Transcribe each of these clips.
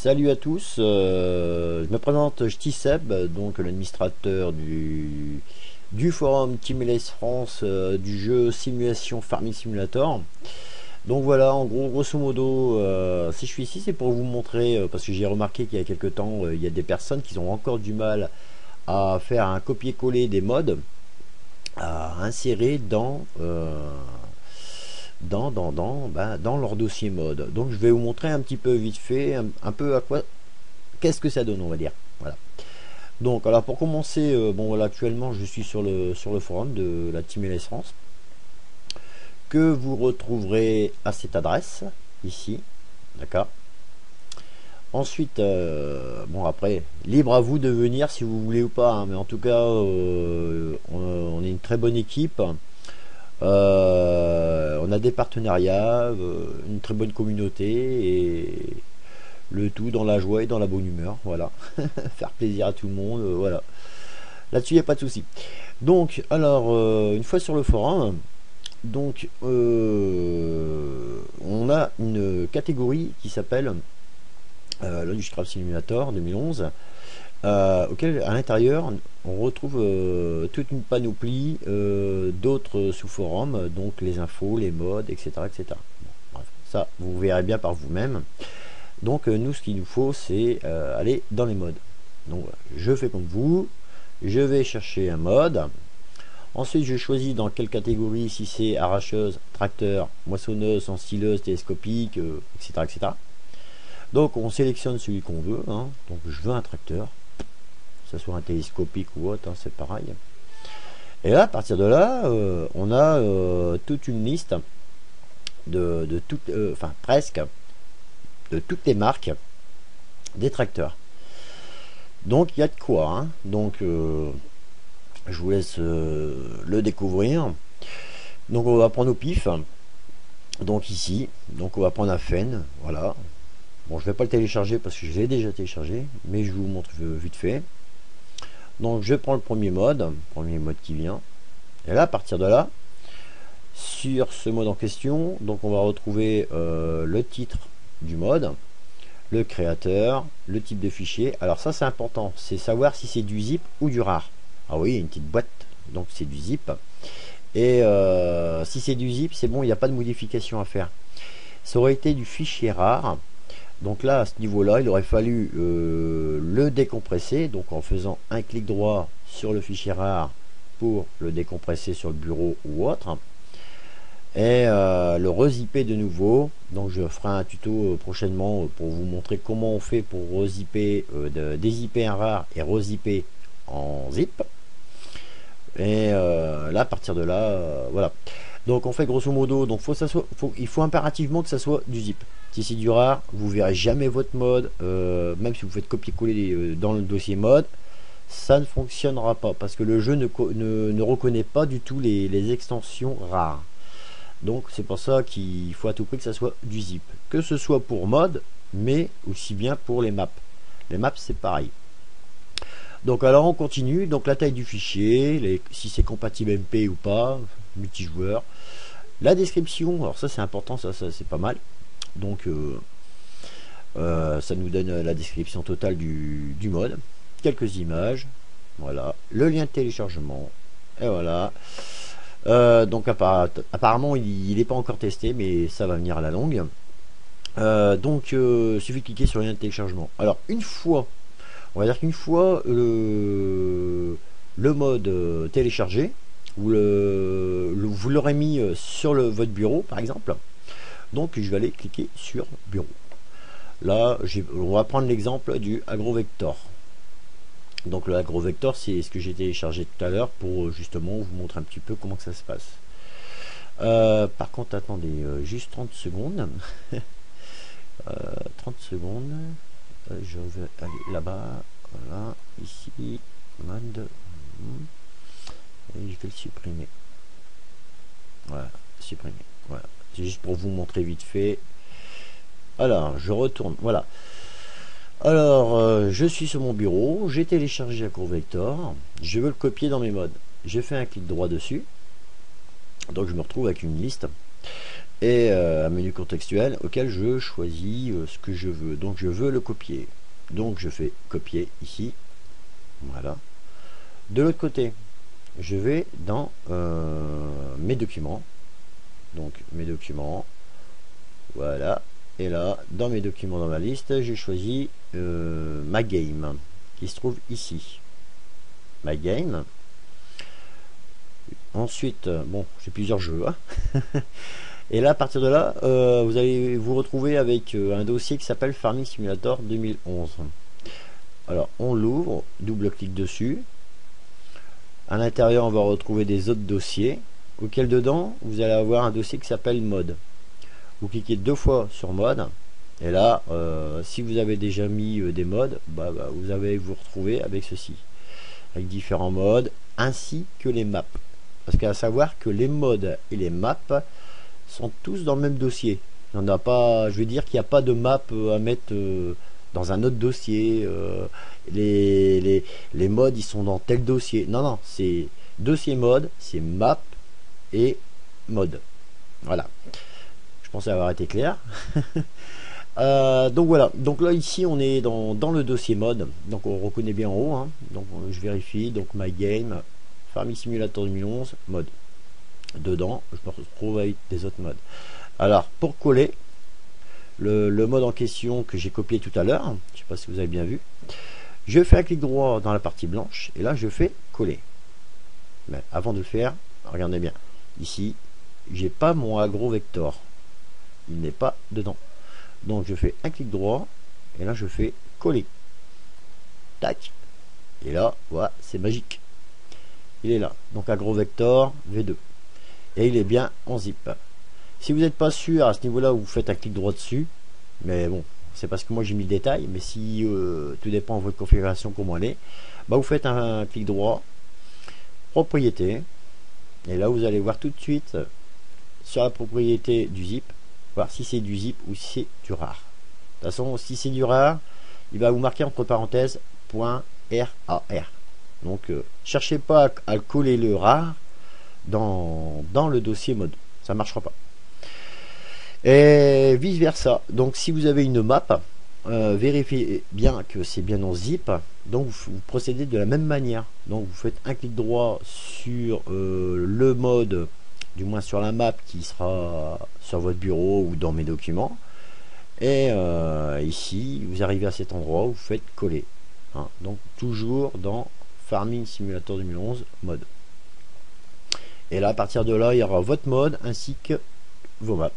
Salut à tous, je me présente Seb, donc l'administrateur du forum Team LS France du jeu Simulation Farming Simulator. Donc voilà, en gros, grosso modo, si je suis ici, c'est pour vous montrer, parce que j'ai remarqué qu'il y a quelques temps, il y a des personnes qui ont encore du mal à faire un copier-coller des mods, à insérer dans leur dossier mode. Donc je vais vous montrer un petit peu vite fait, un peu à quoi, qu'est-ce que ça donne, on va dire. Voilà. Donc alors pour commencer, bon voilà, actuellement je suis sur le forum de la Team LS France, que vous retrouverez à cette adresse ici, d'accord. Ensuite, bon après, libre à vous de venir si vous voulez ou pas, hein, mais en tout cas, on est une très bonne équipe. On a des partenariats, une très bonne communauté et le tout dans la joie et dans la bonne humeur. Voilà, faire plaisir à tout le monde. Voilà, là-dessus il n'y a pas de souci. Donc, alors, une fois sur le forum, donc on a une catégorie qui s'appelle Logic Simulator 2011. Auquel à l'intérieur on retrouve toute une panoplie d'autres sous-forums, donc les infos, les modes, etc. etc. Bon, bref, ça vous verrez bien par vous-même. Donc nous ce qu'il nous faut c'est aller dans les modes. Donc je fais comme vous, je vais chercher un mode, ensuite je choisis dans quelle catégorie, si c'est arracheuse, tracteur, moissonneuse, ensileuse, télescopique, etc., etc. Donc on sélectionne celui qu'on veut, hein. Donc je veux un tracteur, que ce soit un télescopique ou autre, hein, c'est pareil. Et là, à partir de là, on a toute une liste de toutes, enfin presque, de toutes les marques des tracteurs. Donc il y a de quoi, hein. Donc je vous laisse le découvrir. Donc on va prendre au pif. Donc ici, donc on va prendre un Fen, voilà. Bon, je vais pas le télécharger parce que je l'ai déjà téléchargé, mais je vous montre vite fait. Donc je prends le premier mode qui vient, et là à partir de là, sur ce mode en question, donc on va retrouver le titre du mode, le créateur, le type de fichier. Alors ça c'est important, c'est savoir si c'est du zip ou du rar. Ah oui, il y a une petite boîte, donc c'est du zip. Et si c'est du zip, c'est bon, il n'y a pas de modification à faire. Ça aurait été du fichier rar. Donc là, à ce niveau-là, il aurait fallu le décompresser, donc en faisant un clic droit sur le fichier rar pour le décompresser sur le bureau ou autre, et le rezipper de nouveau. Donc je ferai un tuto prochainement pour vous montrer comment on fait pour rezipper, dézipper un rar et rezipper en zip. Et là, à partir de là, voilà. Donc on fait grosso modo, donc il faut impérativement que ça soit du zip. Si c'est du rar, vous verrez jamais votre mode, même si vous faites copier-coller dans le dossier mode, ça ne fonctionnera pas parce que le jeu ne reconnaît pas du tout les extensions rares. Donc c'est pour ça qu'il faut à tout prix que ça soit du zip, que ce soit pour mode, mais aussi bien pour les maps. Les maps c'est pareil. Donc alors on continue, donc la taille du fichier, si c'est compatible MP ou pas, multijoueur, la description, alors ça c'est important, ça c'est pas mal. Donc ça nous donne la description totale du mode, quelques images, voilà, le lien de téléchargement, et voilà. Donc apparemment il n'est pas encore testé, mais ça va venir à la longue. Donc il suffit de cliquer sur le lien de téléchargement. Alors une fois, on va dire qu'une fois le mode téléchargé, vous l'aurez mis sur votre bureau par exemple. Donc je vais aller cliquer sur bureau. Là on va prendre l'exemple du AgroVector. Donc le AgroVector c'est ce que j'ai téléchargé tout à l'heure pour justement vous montrer un petit peu comment que ça se passe. Par contre attendez juste 30 secondes. 30 secondes. Je vais aller là-bas. Voilà, ici mode. Et je vais le supprimer. Voilà, supprimer. Voilà. C'est juste pour vous montrer vite fait. Alors, je retourne. Voilà. Alors, je suis sur mon bureau. J'ai téléchargé AgroVector. Je veux le copier dans mes modes. J'ai fait un clic droit dessus. Donc, je me retrouve avec une liste. et un menu contextuel auquel je choisis ce que je veux. Donc je veux le copier. Donc je fais copier ici. Voilà. De l'autre côté, je vais dans mes documents. Donc mes documents. Voilà. Et là, dans mes documents dans ma liste, j'ai choisi ma game qui se trouve ici. My game. Ensuite, bon, j'ai plusieurs jeux. Hein. Et là, à partir de là, vous allez vous retrouver avec un dossier qui s'appelle Farming Simulator 2011. Alors, on l'ouvre, double-clic dessus. À l'intérieur, on va retrouver des autres dossiers, auxquels dedans, vous allez avoir un dossier qui s'appelle Mode. Vous cliquez 2 fois sur Mode, et là, si vous avez déjà mis des modes, vous allez vous retrouver avec ceci, avec différents modes, ainsi que les maps. Parce qu'à savoir que les modes et les maps sont tous dans le même dossier. Il n'y en a pas, je veux dire qu'il n'y a pas de map à mettre dans un autre dossier. Les modes, ils sont dans tel dossier. Non, non, c'est dossier mode, c'est map et mode. Voilà. Je pensais avoir été clair. Donc voilà, donc là ici on est dans le dossier mode, donc on reconnaît bien en haut, hein. Donc je vérifie, donc my game, Farming Simulator 2011, mode. Dedans, je me retrouve avec des autres modes. Alors pour coller le mode en question que j'ai copié tout à l'heure, je sais pas si vous avez bien vu, je fais un clic droit dans la partie blanche et là je fais coller. Mais avant de le faire, regardez bien, ici j'ai pas mon agro-vector, il n'est pas dedans. Donc je fais un clic droit et là je fais coller. Tac. Et là, voilà, c'est magique. Il est là. Donc agro-vector V2. Et il est bien en zip. Si vous n'êtes pas sûr à ce niveau-là, vous faites un clic droit dessus. Mais bon, c'est parce que moi j'ai mis le détail. Mais si tout dépend de votre configuration, comment elle est, vous faites un clic droit, propriété. Et là vous allez voir tout de suite sur la propriété du zip, voir si c'est du zip ou si c'est du rar. De toute façon, si c'est du rar, il va vous marquer entre parenthèses .rar. Donc cherchez pas à coller le rar dans le dossier mode, ça marchera pas. Et vice versa. Donc si vous avez une map, vérifiez bien que c'est bien en zip. Donc vous procédez de la même manière. Donc vous faites un clic droit sur le mode, du moins sur la map qui sera sur votre bureau ou dans mes documents, et ici vous arrivez à cet endroit où vous faites coller, hein. Donc toujours dans Farming Simulator 2011 mode, et là à partir de là il y aura votre mode ainsi que vos maps.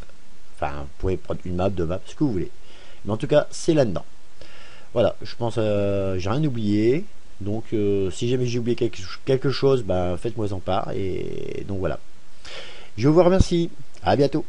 Enfin vous pouvez prendre une map, deux maps, ce que vous voulez, mais en tout cas c'est là dedans. Voilà, je pense j'ai rien oublié. Donc si jamais j'ai oublié quelque chose, faites-moi en part. Et donc voilà. Je vous remercie. À bientôt.